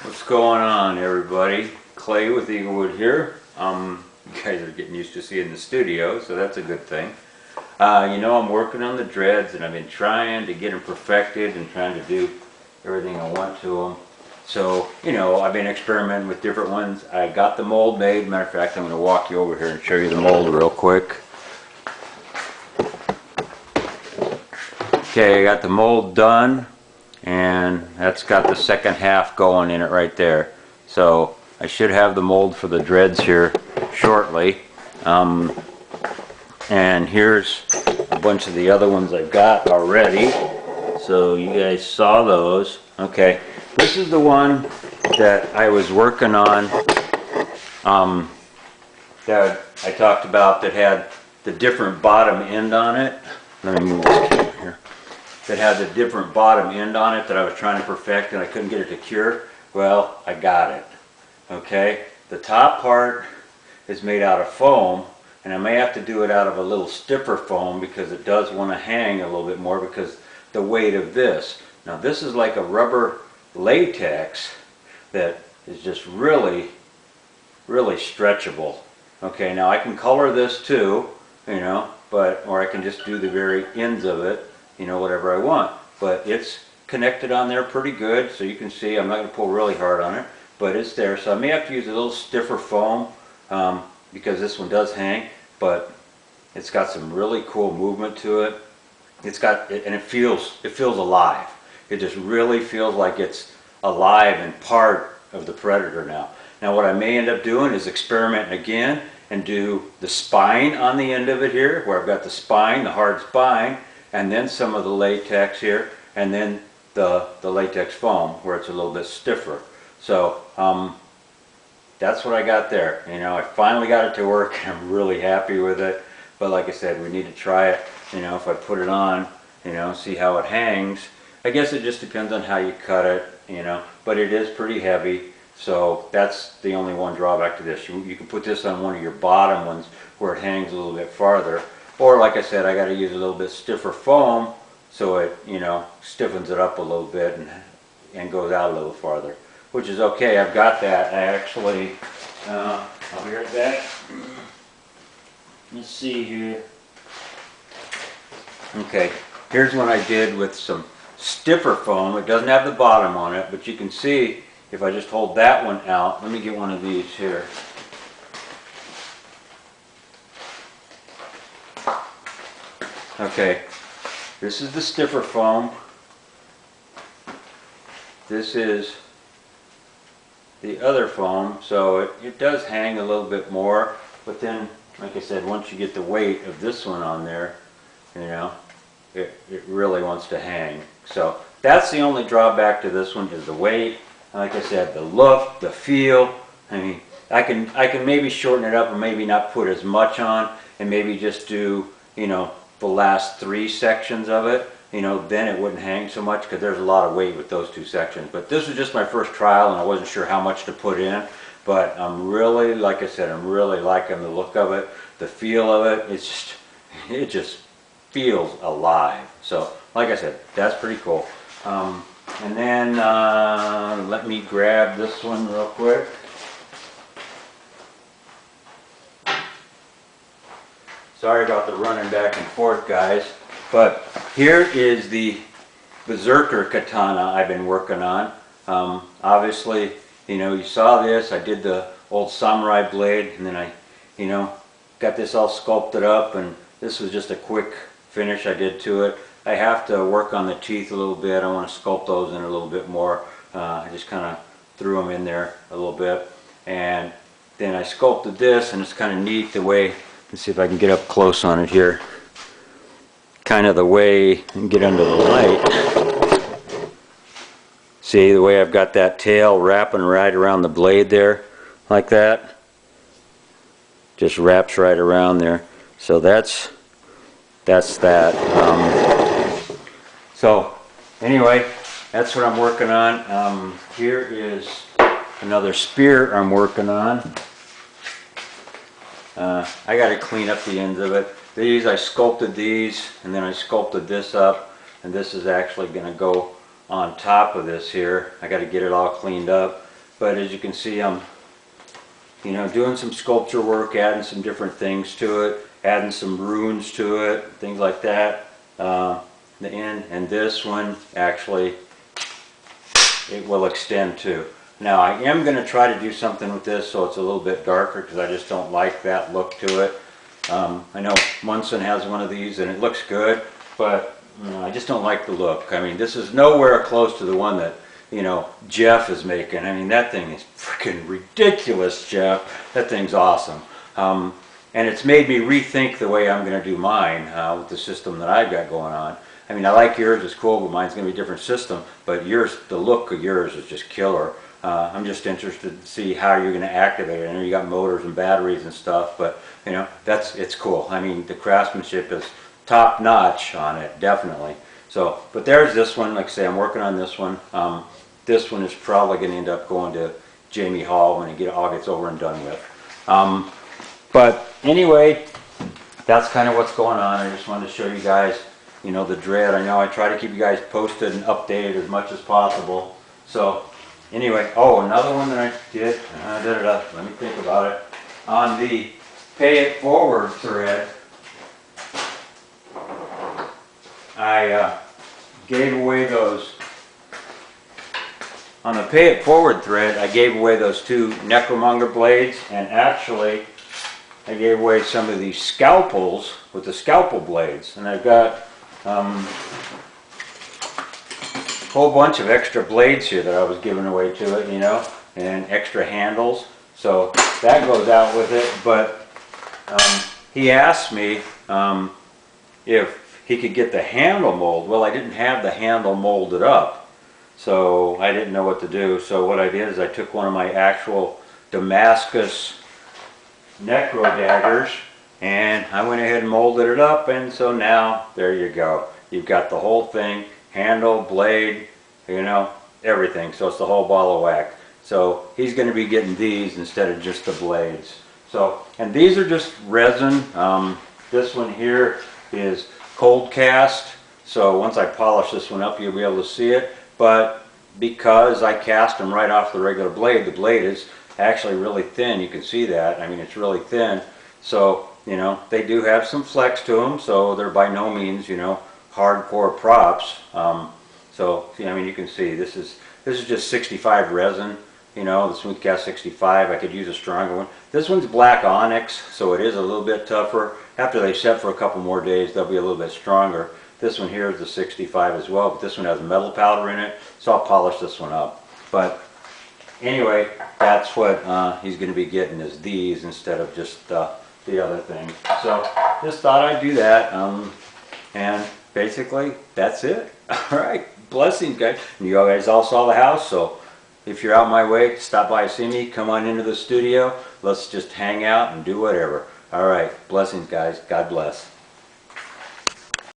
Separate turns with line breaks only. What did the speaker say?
What's going on, everybody? Clay with Eaglewood here. You guys are getting used to seeing the studio, so that's a good thing. I'm working on the dreads, and I've been trying to get them perfected and trying to do everything I want to them. So, I've been experimenting with different ones. I got the mold made. Matter of fact, I'm going to walk you over here and show you the mold real quick. Okay, I got the mold done, and that's got the second half going in it right there. So I should have the mold for the dreads here shortly. And here's a bunch of the other ones I've got already. So you guys saw those. Okay, this is the one that I was working on that I talked about that had the different bottom end on it. Let me move this camera here. That had the different bottom end on it that I was trying to perfect and I couldn't get it to cure. Well, I got it. Okay, the top part is made out of foam, and I may have to do it out of a little stiffer foam because it does want to hang a little bit more because the weight of this. Now this is like a rubber latex that is just really stretchable. Okay, now I can color this too, or I can just do the very ends of it, whatever I want. But it's connected on there pretty good, so you can see I'm not going to pull really hard on it, but it's there. So I may have to use a little stiffer foam because this one does hang, but it's got some really cool movement to it. And it feels alive. It just really feels like it's alive and part of the Predator now. Now what I may end up doing is experimenting again and do the spine on the end of it here, where I've got the spine, the hard spine, and then some of the latex here, and then the latex foam where it's a little bit stiffer. So that's what I got there. I finally got it to work, and I'm really happy with it. But like I said, we need to try it. If I put it on, see how it hangs. I guess it just depends on how you cut it, but it is pretty heavy. So that's the only one drawback to this. You can put this on one of your bottom ones where it hangs a little bit farther. Or like I said, I got to use a little bit stiffer foam so it, stiffens it up a little bit and goes out a little farther, which is okay. I've got that. I actually, I'll be right back. Let's see here. Okay, here's one I did with some stiffer foam. It doesn't have the bottom on it, but you can see if I just hold that one out. Let me get one of these here. Okay, this is the stiffer foam. This is the other foam, so it does hang a little bit more, but then, like I said, once you get the weight of this one on there, it really wants to hang. So that's the only drawback to this one, is the weight. Like I said, the look, the feel. I mean, I can maybe shorten it up and maybe not put as much on, and maybe just do, the last 3 sections of it, then it wouldn't hang so much because there's a lot of weight with those 2 sections. But this was just my first trial and I wasn't sure how much to put in. But I'm really, like I said, I'm really liking the look of it, the feel of it. It just feels alive. So, like I said, that's pretty cool. And then let me grab this one real quick. Sorry about the running back and forth, guys. But here is the Berserker Katana I've been working on. Obviously, you saw this. I did the old samurai blade, and then I, got this all sculpted up, and this was just a quick finish I did to it. I have to work on the teeth a little bit. I want to sculpt those in a little bit more. I just kind of threw them in there a little bit. And then I sculpted this, and it's kind of neat the way, let's see if I can get up close on it here. Kind of the way, and get under the light. See the way I've got that tail wrapping right around the blade there, like that. Just wraps right around there. So that's that. So anyway, that's what I'm working on. Here is another spear I'm working on. I got to clean up the ends of it. These, I sculpted these, and then I sculpted this up, and this is actually going to go on top of this here. I got to get it all cleaned up. but as you can see, I'm, you know, doing some sculpture work, adding some different things to it, adding some runes to it, things like that. The end, and this one actually, it will extend too. Now I am going to try to do something with this so it's a little bit darker, because I just don't like that look to it. I know Munson has one of these and it looks good, but I just don't like the look. I mean, this is nowhere close to the one that, you know, Jeff is making. I mean, that thing is freaking ridiculous, Jeff. That thing's awesome. And it's made me rethink the way I'm going to do mine with the system that I've got going on. I mean, I like yours, it's cool, but mine's going to be a different system. But yours, the look of yours is just killer. I'm just interested to see how you're going to activate it. I know you got motors and batteries and stuff, but you know, it's cool. I mean, the craftsmanship is top notch on it, definitely. So, but there's this one. Like I say, I'm working on this one. This one is probably going to end up going to Jamie Hall when it all gets over and done with. But anyway, that's kind of what's going on. I just wanted to show you guys, you know, the dread. I know I try to keep you guys posted and updated as much as possible. So anyway, oh, another one that I did, let me think about it. On the Pay It Forward thread, I gave away those. On the Pay It Forward thread, I gave away those 2 Necromonger blades, and actually I gave away some of these scalpels with the scalpel blades, and I've got a whole bunch of extra blades here that I was giving away to it, you know, and extra handles. So that goes out with it. But he asked me if he could get the handle mold. Well, I didn't have the handle molded up, so I didn't know what to do. So what I did is I took one of my actual Damascus Necro daggers, and I went ahead and molded it up, and so now there you go. You've got the whole thing, handle, blade, you know, everything. So it's the whole ball of wax. So he's going to be getting these instead of just the blades. So, and these are just resin. This one here is cold cast. So once I polish this one up, you'll be able to see it. But because I cast them right off the regular blade, the blade is actually really thin. You can see that. I mean, it's really thin. So, you know, they do have some flex to them. So they're by no means, you know, hardcore props. So, I mean, you can see this is just 65 resin. You know, the smooth cast 65. I could use a stronger one. This one's black onyx, so it is a little bit tougher. After they set for a couple more days, they'll be a little bit stronger. This one here is the 65 as well, but this one has metal powder in it, so I'll polish this one up. But anyway, that's what he's going to be getting, is these instead of just the other thing. So just thought I'd do that, and basically that's it. All right, blessings, guys. And you guys all saw the house, so if you're out my way, stop by and see me. Come on into the studio. Let's just hang out and do whatever. All right, blessings, guys. God bless.